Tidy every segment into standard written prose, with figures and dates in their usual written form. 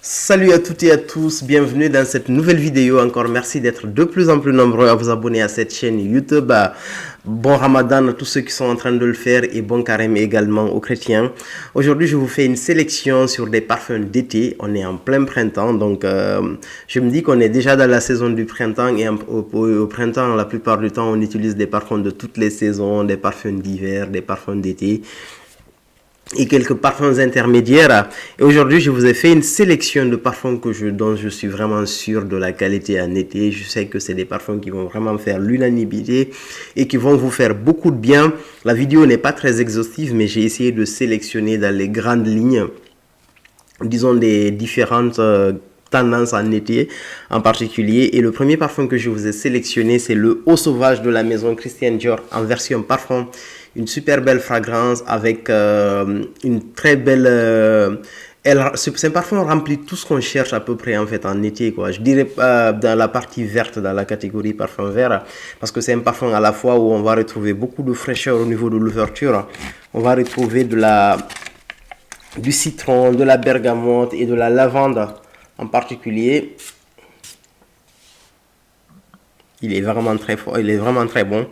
Salut à toutes et à tous, bienvenue dans cette nouvelle vidéo. Encore merci d'être de plus en plus nombreux à vous abonner à cette chaîne YouTube. Bon Ramadan à tous ceux qui sont en train de le faire et bon carême également aux chrétiens. Aujourd'hui, je vous fais une sélection sur des parfums d'été. On est en plein printemps, donc je me dis qu'on est déjà dans la saison du printemps et au printemps, la plupart du temps, on utilise des parfums de toutes les saisons, des parfums d'hiver, des parfums d'été et quelques parfums intermédiaires. Et aujourd'hui, je vous ai fait une sélection de parfums dont je suis vraiment sûr de la qualité en été. Je sais que c'est des parfums qui vont vraiment faire l'unanimité et qui vont vous faire beaucoup de bien. La vidéo n'est pas très exhaustive, mais j'ai essayé de sélectionner dans les grandes lignes, disons, des différentes tendance en été en particulier. Et le premier parfum que je vous ai sélectionné, c'est le Eau Sauvage de la maison Christian Dior en version parfum. Une super belle fragrance avec une très belle... c'est un parfum remplit tout ce qu'on cherche à peu près en fait en été, quoi. Je dirais dans la partie verte, dans la catégorie parfum vert, parce que c'est un parfum à la fois où on va retrouver beaucoup de fraîcheur au niveau de l'ouverture. On va retrouver du citron, de la bergamote et de la lavande en particulier. Il est vraiment très fort, il est vraiment très bon.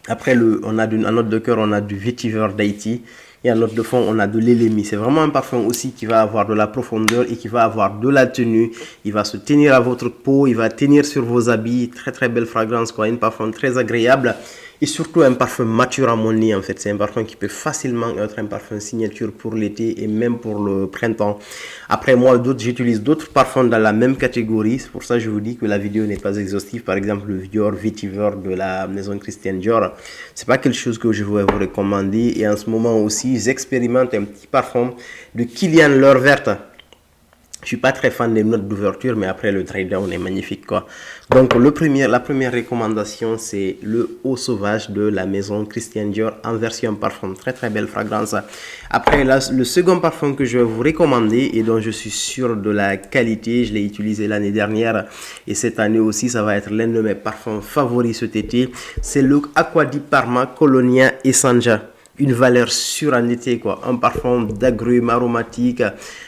Après, on a en note de cœur, on a du vétiver d'Haïti. Et en note de fond, on a de l'élémie. C'est vraiment un parfum aussi qui va avoir de la profondeur et qui va avoir de la tenue. Il va se tenir à votre peau, il va tenir sur vos habits. Très très belle fragrance, quoi. Un parfum très agréable. Et surtout un parfum mature à mon nez, en fait. C'est un parfum qui peut facilement être un parfum signature pour l'été et même pour le printemps. Après, moi, j'utilise d'autres parfums dans la même catégorie. C'est pour ça que je vous dis que la vidéo n'est pas exhaustive. Par exemple, le Dior Vetiver de la maison Christian Dior. C'est pas quelque chose que je vais vous recommander. Et en ce moment aussi, j'expérimente un petit parfum de Kilian L'Or Verte. Je suis pas très fan des notes d'ouverture, mais après le dry down est magnifique, quoi. Donc la première recommandation, c'est le Eau Sauvage de la maison Christian Dior en version parfum. Très très belle fragrance. Après le second parfum que je vais vous recommander et dont je suis sûr de la qualité, je l'ai utilisé l'année dernière et cette année aussi, ça va être l'un de mes parfums favoris cet été. C'est le Acqua di Parma Colonia Essentia. Une valeur sûre en été, quoi. Un parfum d'agrumes aromatiques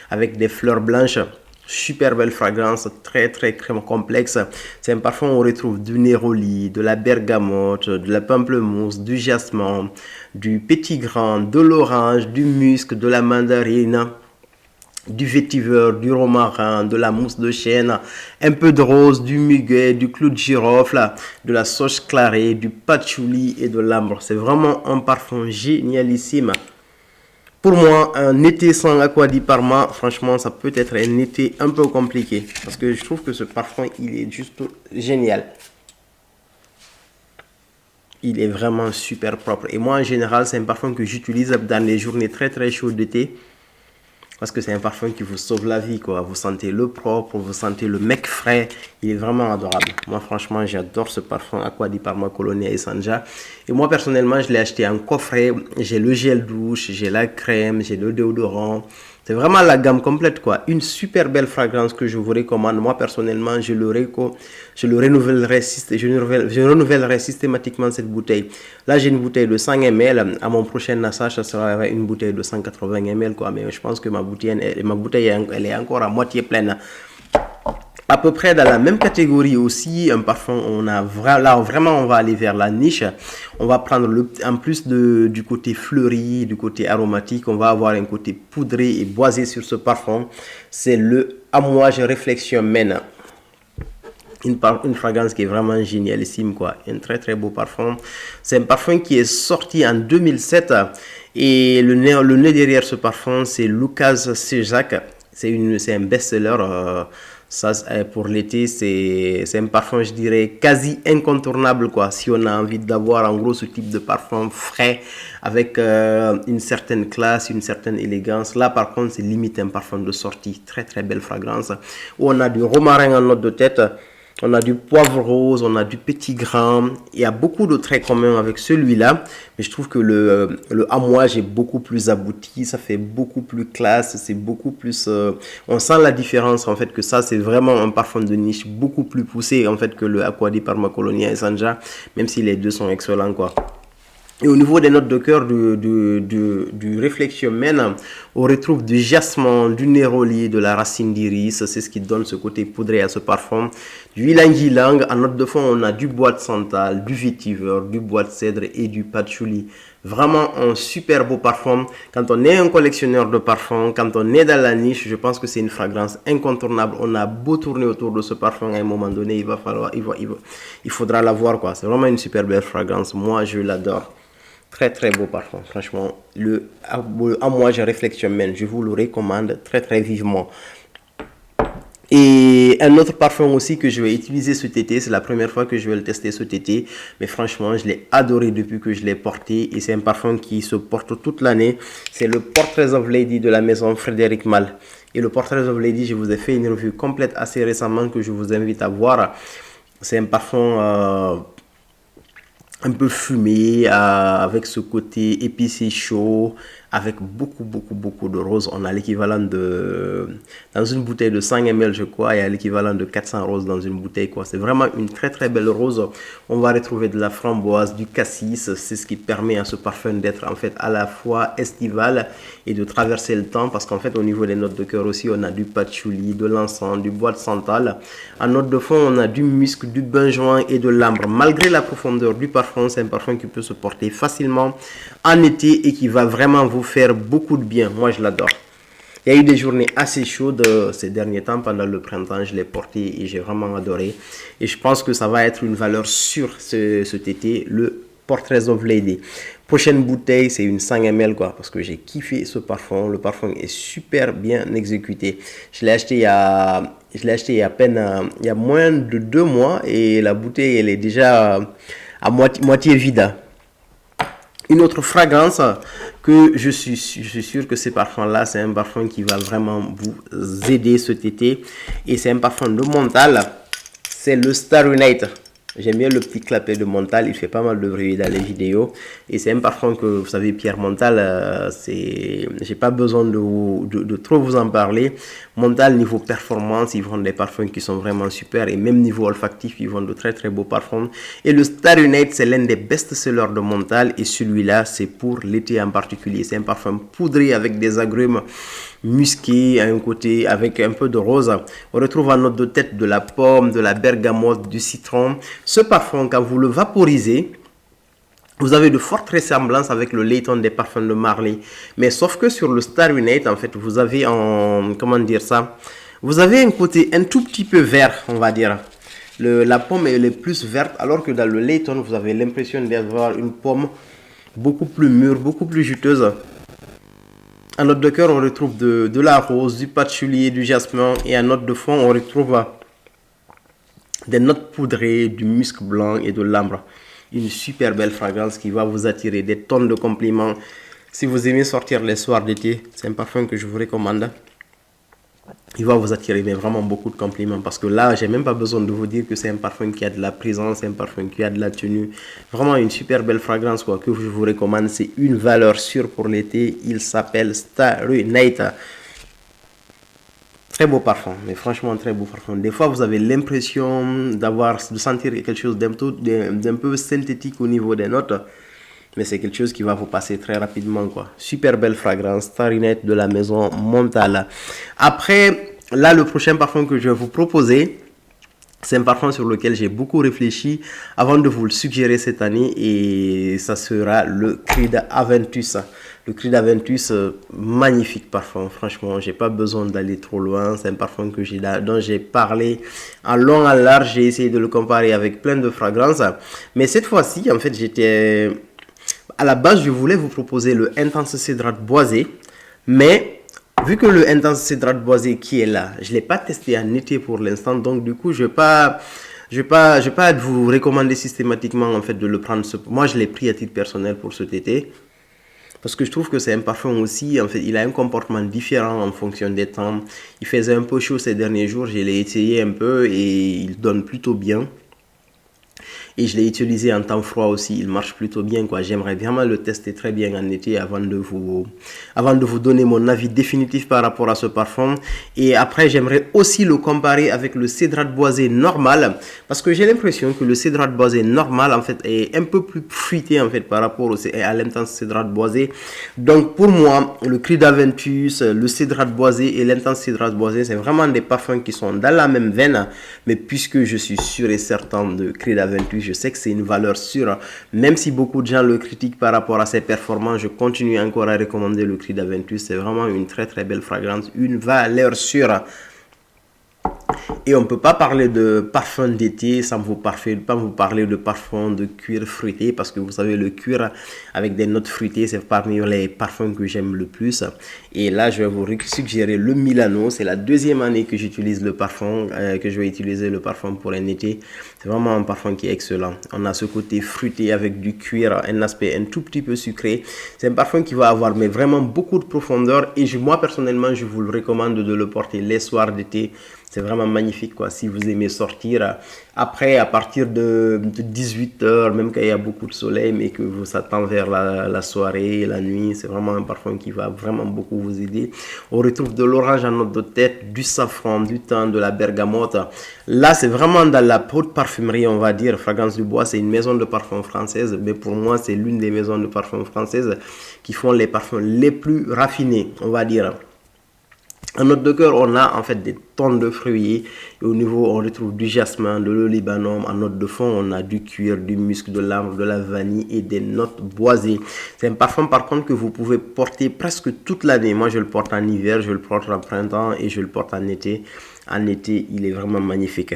avec des fleurs blanches. Super belle fragrance, très très crème complexe. C'est un parfum où on retrouve du néroli, de la bergamote, de la pamplemousse, du jasmin, du petit grain, de l'orange, du musc, de la mandarine, du vétiver, du romarin, de la mousse de chêne, un peu de rose, du muguet, du clou de girofle, de la sauge clarée, du patchouli et de l'ambre. C'est vraiment un parfum génialissime. Pour moi, un été sans Acqua di Parma, franchement, ça peut être un été un peu compliqué. Parce que je trouve que ce parfum, il est juste génial. Il est vraiment super propre. Et moi, en général, c'est un parfum que j'utilise dans les journées très très chaudes d'été. Parce que c'est un parfum qui vous sauve la vie, quoi. Vous sentez le propre, vous sentez le mec frais. Il est vraiment adorable. Moi, franchement, j'adore ce parfum Acqua di Parma Colonia Essentia. Et moi, personnellement, je l'ai acheté en coffret. J'ai le gel douche, j'ai la crème, j'ai le déodorant. C'est vraiment la gamme complète, quoi. Une super belle fragrance que je vous recommande. Moi, personnellement, je renouvellerai systématiquement cette bouteille. Là, j'ai une bouteille de 100 ml. À mon prochain assage, ça sera une bouteille de 180 ml, quoi. Mais je pense que ma bouteille, elle est encore à moitié pleine. À peu près dans la même catégorie aussi, un parfum, là vraiment on va aller vers la niche. On va prendre en plus du côté fleuri, du côté aromatique, on va avoir un côté poudré et boisé sur ce parfum. C'est le Amouage Réflexion Men. Une fragrance qui est vraiment génialissime, quoi. Un très très beau parfum. C'est un parfum qui est sorti en 2007 et le nez derrière ce parfum, c'est Lucas Sejac. C'est un best-seller. Ça, pour l'été, c'est un parfum, je dirais, quasi incontournable, quoi. Si on a envie d'avoir, en gros, ce type de parfum frais, avec une certaine classe, une certaine élégance. Là, par contre, c'est limite un parfum de sortie. Très, très belle fragrance. Où on a du romarin en note de tête. On a du poivre rose, on a du petit grain. Il y a beaucoup de traits communs avec celui-là. Mais je trouve que le Amouage est beaucoup plus abouti. Ça fait beaucoup plus classe. C'est beaucoup plus... on sent la différence en fait que ça, c'est vraiment un parfum de niche beaucoup plus poussé en fait que le Acqua di Parma Colonia Essentia. Même si les deux sont excellents, quoi. Et au niveau des notes de cœur du Reflection Men, on retrouve du jasmin, du néroli, de la racine d'iris. C'est ce qui donne ce côté poudré à ce parfum. Du ylang-ylang. En note de fond, on a du bois de santal, du vétiver, du bois de cèdre et du patchouli. Vraiment un super beau parfum. Quand on est un collectionneur de parfums, quand on est dans la niche, je pense que c'est une fragrance incontournable. On a beau tourner autour de ce parfum, à un moment donné, il faudra l'avoir, quoi. C'est vraiment une super belle fragrance. Moi, je l'adore. Très très beau parfum, franchement. À moi, je Reflection Men, je vous le recommande très très vivement. Et un autre parfum aussi que je vais utiliser cet été, c'est la première fois que je vais le tester cet été, mais franchement, je l'ai adoré depuis que je l'ai porté et c'est un parfum qui se porte toute l'année. C'est le Portraits of Lady de la maison Frédéric Malle. Et le Portraits of Lady, je vous ai fait une revue complète assez récemment que je vous invite à voir. C'est un parfum un peu fumé, avec ce côté épicé chaud, avec beaucoup de roses. On a l'équivalent de, dans une bouteille de 100 ml, je crois, il y a l'équivalent de 400 roses dans une bouteille, quoi. C'est vraiment une très très belle rose. On va retrouver de la framboise, du cassis. C'est ce qui permet à ce parfum d'être en fait à la fois estival et de traverser le temps, parce qu'en fait au niveau des notes de cœur aussi, on a du patchouli, de l'encens, du bois de santal. En note de fond, on a du musc, du benjoin et de l'ambre. Malgré la profondeur du parfum, c'est un parfum qui peut se porter facilement en été et qui va vraiment vous faire beaucoup de bien. Moi, je l'adore. Il y a eu des journées assez chaudes ces derniers temps. Pendant le printemps, je l'ai porté et j'ai vraiment adoré. Et je pense que ça va être une valeur sûre cet été, le Portraits of Lady. Prochaine bouteille, c'est une 100 ml, quoi, parce que j'ai kiffé ce parfum. Le parfum est super bien exécuté. Je l'ai acheté il y a à peine, il y a moins de 2 mois et la bouteille, elle est déjà à moitié vide. Une autre fragrance que je suis sûr que ces parfums-là, c'est un parfum qui va vraiment vous aider cet été. Et c'est un parfum de mental. C'est le Starry Night. J'aime bien le petit clapet de Montal, il fait pas mal de bruit dans les vidéos. Et c'est un parfum que, vous savez, Pierre Montal, j'ai pas besoin de trop vous en parler. Montal, niveau performance, ils vendent des parfums qui sont vraiment super. Et même niveau olfactif, ils vendent de très très beaux parfums. Et le Starry Night, c'est l'un des best-sellers de Montal. Et celui-là, c'est pour l'été en particulier. C'est un parfum poudré avec des agrumes musqué à un côté avec un peu de rose. On retrouve en note de tête de la pomme, de la bergamote, du citron. Ce parfum, quand vous le vaporisez, vous avez de fortes ressemblances avec le Layton des parfums de Marley. Mais sauf que sur le Starry Night, en fait, vous avez comment dire ça? Vous avez un côté un tout petit peu vert, on va dire. La pomme elle est plus verte, alors que dans le Layton, vous avez l'impression d'avoir une pomme beaucoup plus mûre, beaucoup plus juteuse. En note de cœur, on retrouve de la rose, du patchouli, du jasmin. Et en note de fond, on retrouve des notes poudrées, du musc blanc et de l'ambre. Une super belle fragrance qui va vous attirer des tonnes de compliments. Si vous aimez sortir les soirs d'été, c'est un parfum que je vous recommande. Il va vous attirer mais vraiment beaucoup de compliments, parce que là, j'ai même pas besoin de vous dire que c'est un parfum qui a de la présence, un parfum qui a de la tenue. Vraiment une super belle fragrance, quoi, que je vous recommande. C'est une valeur sûre pour l'été. Il s'appelle Starry Night. Très beau parfum, mais franchement très beau parfum. Des fois, vous avez l'impression de sentir quelque chose d'un peu synthétique au niveau des notes. Mais c'est quelque chose qui va vous passer très rapidement, quoi. Super belle fragrance, Starry Night de la maison Montal. Après, là, le prochain parfum que je vais vous proposer, c'est un parfum sur lequel j'ai beaucoup réfléchi avant de vous le suggérer cette année, et ça sera le Creed Aventus. Le Creed Aventus, magnifique parfum. Franchement, j'ai pas besoin d'aller trop loin. C'est un parfum dont j'ai parlé en long, en large. J'ai essayé de le comparer avec plein de fragrances. Mais cette fois-ci, en fait, à la base, je voulais vous proposer le Intense Cédrate Boisé, mais vu que le Intense Cédrate Boisé qui est là, je ne l'ai pas testé en été pour l'instant, donc du coup, je ne vais pas vous recommander systématiquement en fait de le prendre. Moi, je l'ai pris à titre personnel pour cet été, parce que je trouve que c'est un parfum aussi, en fait, il a un comportement différent en fonction des temps. Il faisait un peu chaud ces derniers jours, je l'ai essayé un peu et il donne plutôt bien. et je l'ai utilisé en temps froid aussi, il marche plutôt bien quoi. J'aimerais vraiment le tester très bien en été avant de vous donner mon avis définitif par rapport à ce parfum. Et après j'aimerais aussi le comparer avec le cédrate boisé normal, parce que j'ai l'impression que le cédrate boisé normal en fait est un peu plus fruité en fait par rapport à l'intense cédrate boisé. Donc pour moi, le Creed Aventus, le cédrate boisé et l'intense cédrate boisé, c'est vraiment des parfums qui sont dans la même veine, mais puisque je suis sûr et certain de Creed Aventus, je sais que c'est une valeur sûre, même si beaucoup de gens le critiquent par rapport à ses performances, je continue encore à recommander le Creed Aventus. C'est vraiment une très très belle fragrance, une valeur sûre. Et on ne peut pas parler de parfum d'été sans vous parler de parfum de cuir fruité, parce que vous savez, le cuir avec des notes fruitées, c'est parmi les parfums que j'aime le plus. Et là, je vais vous suggérer le Milano. C'est la deuxième année que j'utilise le parfum, que je vais utiliser le parfum pour un été. C'est vraiment un parfum qui est excellent. On a ce côté fruité avec du cuir, un aspect un tout petit peu sucré. C'est un parfum qui va avoir mais vraiment beaucoup de profondeur, et moi personnellement, je vous le recommande de le porter les soirs d'été. C'est vraiment magnifique quoi. Si vous aimez sortir après, à partir de 18h, même quand il y a beaucoup de soleil, mais que vous s'attend vers la soirée, la nuit, c'est vraiment un parfum qui va vraiment beaucoup vous aider. On retrouve de l'orange en note de tête, du safran, du thym, de la bergamote. Là, c'est vraiment dans la haute parfumerie, on va dire. Fragrance du Bois, c'est une maison de parfum française, mais pour moi, c'est l'une des maisons de parfum françaises qui font les parfums les plus raffinés, on va dire. En note de cœur, on a en fait des tonnes de fruits. Et au niveau, on retrouve du jasmin, de l'olibanum. En note de fond, on a du cuir, du musc, de l'ambre, de la vanille et des notes boisées. C'est un parfum par contre que vous pouvez porter presque toute l'année. Moi, je le porte en hiver, je le porte en printemps et je le porte en été. En été, il est vraiment magnifique.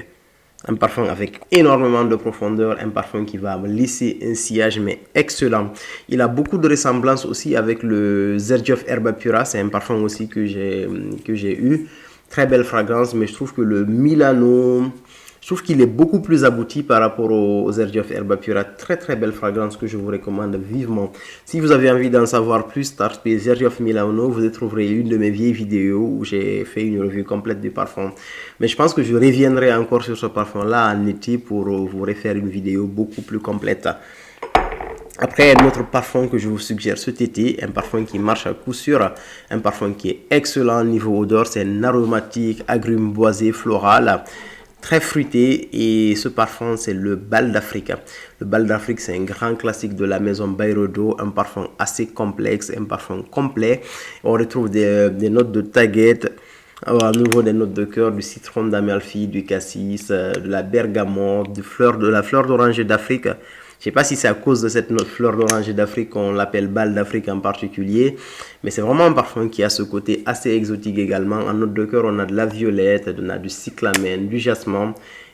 Un parfum avec énormément de profondeur, un parfum qui va laisser un sillage mais excellent. Il a beaucoup de ressemblances aussi avec le Xerjoff Herba Pura, c'est un parfum aussi que j'ai eu. Très belle fragrance, mais je trouve que le Milano, je trouve qu'il est beaucoup plus abouti par rapport au Xerjoff Herba Pura. Très très belle fragrance que je vous recommande vivement. Si vous avez envie d'en savoir plus, tapez Xerjoff Milano, vous y trouverez une de mes vieilles vidéos où j'ai fait une revue complète du parfum. Mais je pense que je reviendrai encore sur ce parfum-là en été pour vous refaire une vidéo beaucoup plus complète. Après, un autre parfum que je vous suggère cet été, un parfum qui marche à coup sûr, un parfum qui est excellent niveau odeur, c'est un aromatique agrumes boisé floral, très fruité, et ce parfum c'est le Bal d'Afrique. Le Bal d'Afrique, c'est un grand classique de la maison Bayredo, un parfum assez complexe, un parfum complet. On retrouve des notes de taguette, à nouveau des notes de cœur, du citron d'Amalfi, du cassis, de la bergamote, de la fleur d'oranger d'Afrique. Je ne sais pas si c'est à cause de cette fleur d'oranger d'Afrique qu'on l'appelle Bal d'Afrique en particulier, mais c'est vraiment un parfum qui a ce côté assez exotique également. En note de cœur, on a de la violette, on a du cyclamen, du jasmin.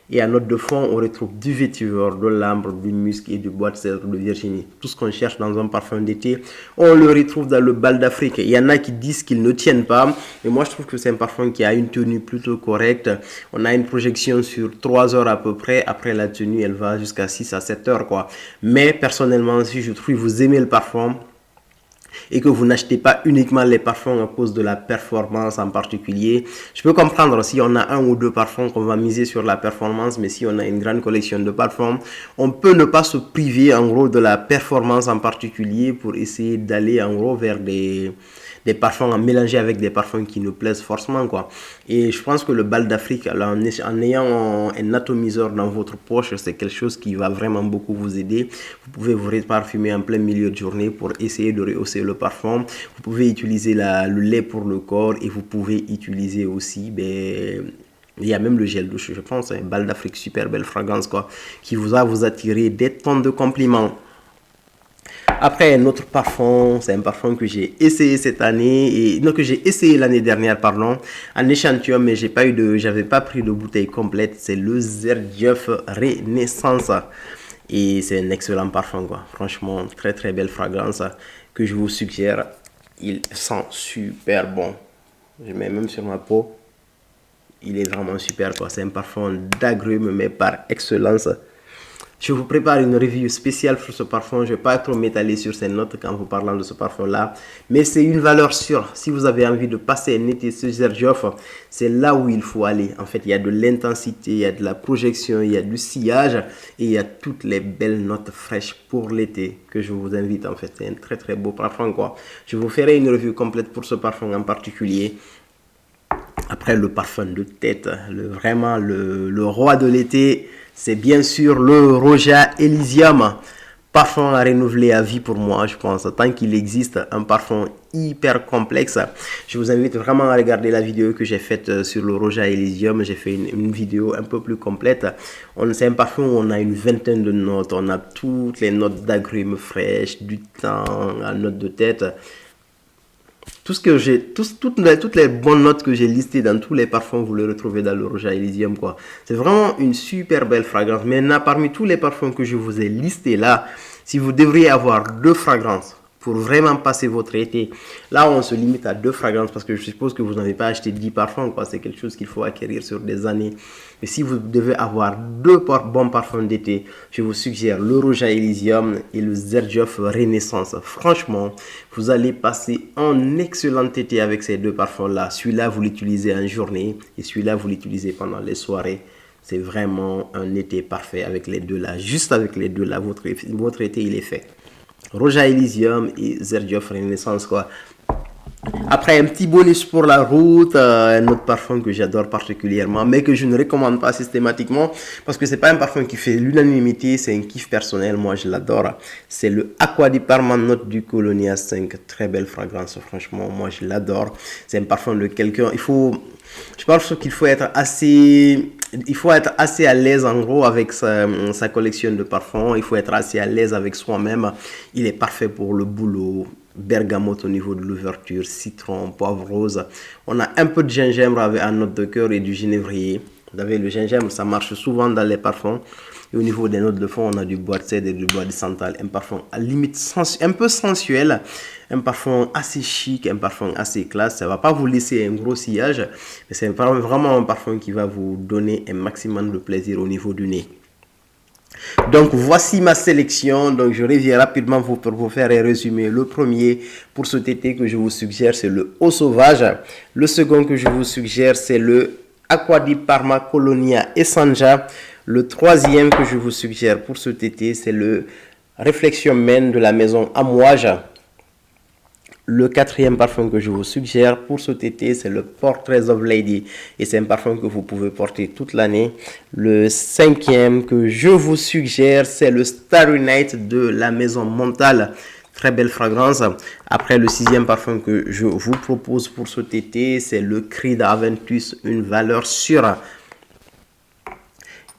Et en note de fond, on retrouve du vétiver, de l'ambre, du musc et du bois de cèdre de Virginie. Tout ce qu'on cherche dans un parfum d'été, on le retrouve dans le Bal d'Afrique. Il y en a qui disent qu'ils ne tiennent pas, mais moi je trouve que c'est un parfum qui a une tenue plutôt correcte. On a une projection sur 3 heures à peu près. Après la tenue, elle va jusqu'à 6 à 7 heures quoi. Mais personnellement, si je trouve que vous aimez le parfum, et que vous n'achetez pas uniquement les parfums à cause de la performance en particulier. Je peux comprendre si on a un ou deux parfums qu'on va miser sur la performance, mais si on a une grande collection de parfums, on peut ne pas se priver en gros de la performance en particulier pour essayer d'aller en gros vers des parfums à mélanger avec des parfums qui nous plaisent forcément quoi. Et je pense que le Bal d'Afrique, en ayant un atomiseur dans votre poche, c'est quelque chose qui va vraiment beaucoup vous aider. Vous pouvez vous parfumer en plein milieu de journée pour essayer de rehausser le parfum. Vous pouvez utiliser le lait pour le corps, et vous pouvez utiliser aussi il y a même le gel douche, je pense, un Bal d'Afrique, super belle fragrance quoi, qui va vous attirer des tonnes de compliments. Après, un autre parfum, c'est un parfum que j'ai essayé cette année, que j'ai essayé l'année dernière, pardon, en échantillon, mais j'avais pas pris de bouteille complète. C'est le Xerjoff Renaissance. Et c'est un excellent parfum, quoi. Franchement, très très belle fragrance que je vous suggère. Il sent super bon. Je mets même sur ma peau. Il est vraiment super, quoi. C'est un parfum d'agrumes, mais par excellence. Je vous prépare une review spéciale sur ce parfum. Je ne vais pas trop m'étaler sur ces notes quand vous parlant de ce parfum-là. Mais c'est une valeur sûre. Si vous avez envie de passer un été sur Xerjoff, c'est là où il faut aller. En fait, il y a de l'intensité, il y a de la projection, il y a du sillage et il y a toutes les belles notes fraîches pour l'été que je vous invite. En fait, c'est un très très beau parfum, quoi. Je vous ferai une review complète pour ce parfum en particulier. Après, le parfum de tête, vraiment le roi de l'été, c'est bien sûr le Roja Elysium. Parfum à renouveler à vie pour moi, je pense. Tant qu'il existe un parfum hyper complexe, je vous invite vraiment à regarder la vidéo que j'ai faite sur le Roja Elysium. J'ai fait une vidéo un peu plus complète. C'est un parfum où on a une vingtaine de notes. On a toutes les notes d'agrumes fraîches, du thym, la note de tête. Tout ce que j'ai, toutes les bonnes notes que j'ai listées dans tous les parfums, vous les retrouvez dans le Roja Elysium, quoi. C'est vraiment une super belle fragrance. Maintenant, parmi tous les parfums que je vous ai listés là, si vous devriez avoir 2 fragrances pour vraiment passer votre été, là on se limite à 2 fragrances parce que je suppose que vous n'avez pas acheté 10 parfums, quoi. C'est quelque chose qu'il faut acquérir sur des années. Mais si vous devez avoir 2 bons parfums d'été, je vous suggère le Roja Elysium et le Xerjoff Renaissance. Franchement, vous allez passer un excellent été avec ces 2 parfums-là. Celui-là, vous l'utilisez en journée et celui-là, vous l'utilisez pendant les soirées. C'est vraiment un été parfait avec les deux là. Juste avec les deux là, votre été, il est fait. Roja Elysium et Xerjoff Renaissance, quoi. Après, un petit bonus pour la route, un autre parfum que j'adore particulièrement, mais que je ne recommande pas systématiquement, parce que c'est pas un parfum qui fait l'unanimité, c'est un kiff personnel, moi je l'adore. C'est le Acqua di Parma Note du Colonia 5, très belle fragrance, franchement, moi je l'adore. C'est un parfum de quelqu'un, je pense qu'il faut être assez à l'aise en gros avec sa collection de parfums. Il faut être assez à l'aise avec soi-même. Il est parfait pour le boulot. Bergamote au niveau de l'ouverture, citron, poivre rose. On a un peu de gingembre avec un note de cœur et du genévrier. Vous savez, le gingembre, ça marche souvent dans les parfums. Et au niveau des notes de fond, on a du bois de cèdre et du bois de santal. Un parfum à limite un peu sensuel. Un parfum assez chic, un parfum assez classe. Ça ne va pas vous laisser un gros sillage. Mais c'est vraiment un parfum qui va vous donner un maximum de plaisir au niveau du nez. Donc voici ma sélection. Donc je reviens rapidement pour vous faire un résumé. Le premier pour cet été que je vous suggère, c'est le Eau Sauvage. Le second que je vous suggère, c'est le Acqua di Parma Colonia Essentia. Le troisième que je vous suggère pour cet été, c'est le Réflexion Men de la maison Amouage. Le quatrième parfum que je vous suggère pour cet été, c'est le Portraits of Lady. Et c'est un parfum que vous pouvez porter toute l'année. Le cinquième que je vous suggère, c'est le Starry Night de la maison Montal. Très belle fragrance. Après, le sixième parfum que je vous propose pour cet été, c'est le Creed Aventus, une valeur sûre.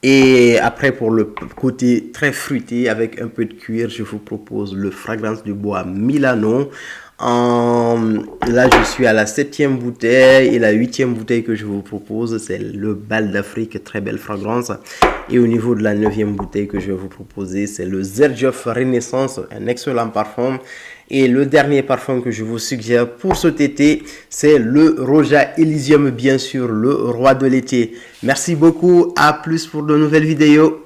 Et après, pour le côté très fruité avec un peu de cuir, je vous propose le Fragrance du Bois Milano. Là, je suis à la 7e bouteille et la 8e bouteille que je vous propose, c'est le Bal d'Afrique, très belle fragrance. Et au niveau de la 9e bouteille que je vais vous proposer, c'est le Xerjoff Renaissance, un excellent parfum. Et le dernier parfum que je vous suggère pour cet été, c'est le Roja Elysium, bien sûr, le roi de l'été. Merci beaucoup, à plus pour de nouvelles vidéos.